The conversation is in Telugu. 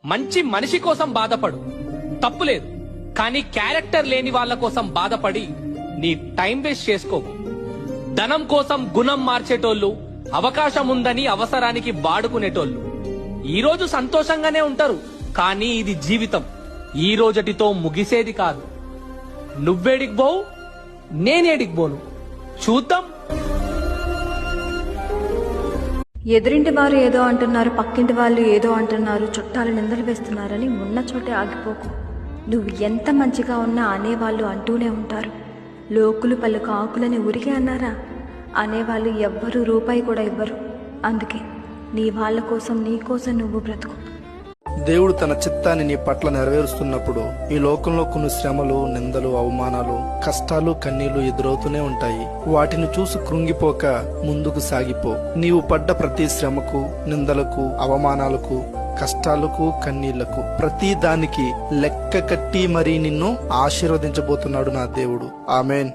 మంచి మనిషి కోసం బాధపడు, తప్పులేదు. కానీ క్యారెక్టర్ లేని వాళ్ళ కోసం బాధపడి నీ టైం వేస్ట్ చేసుకోకు. ధనం కోసం గుణం మార్చేటోళ్ళు, అవకాశం ఉందని అవసరానికి వాడుకునేటోళ్ళు ఈ రోజు సంతోషంగానే ఉంటారు. కానీ ఇది జీవితం, ఈ రోజటితో ముగిసేది కాదు. నువ్వేడికి పోవు, నేనేడికి పోను, చూద్దాం. ఎదురింటి వారు ఏదో అంటున్నారు, పక్కింటి వాళ్ళు ఏదో అంటున్నారు, చుట్టాలు నిందలు వేస్తున్నారని ఉన్న చోటే ఆగిపోకు. నువ్వు ఎంత మంచిగా ఉన్నా అనేవాళ్ళు అంటూనే ఉంటారు. లోకులు పలుకు ఆకులని ఊరికే అన్నారా? అనేవాళ్ళు ఎవ్వరూ రూపాయి కూడా ఇవ్వరు. అందుకే నీ వాళ్ళ కోసం, నీ కోసం నువ్వు బ్రతుకు. దేవుడు తన చిత్తాన్ని నీ పట్ల నెరవేరుస్తున్నప్పుడు ఈ లోకంలో కొన్ని శ్రమలు, నిందలు, అవమానాలు, కష్టాలు, కన్నీళ్లు ఎదురవుతూనే ఉంటాయి. వాటిని చూసి కృంగిపోక ముందుకు సాగిపో. నీవు పడ్డ ప్రతి శ్రమకు, నిందలకు, అవమానాలకు, కష్టాలకు, కన్నీళ్లకు, ప్రతి దానికి లెక్క కట్టి మరీ నిన్ను ఆశీర్వదించబోతున్నాడు నా దేవుడు. ఆమేన్.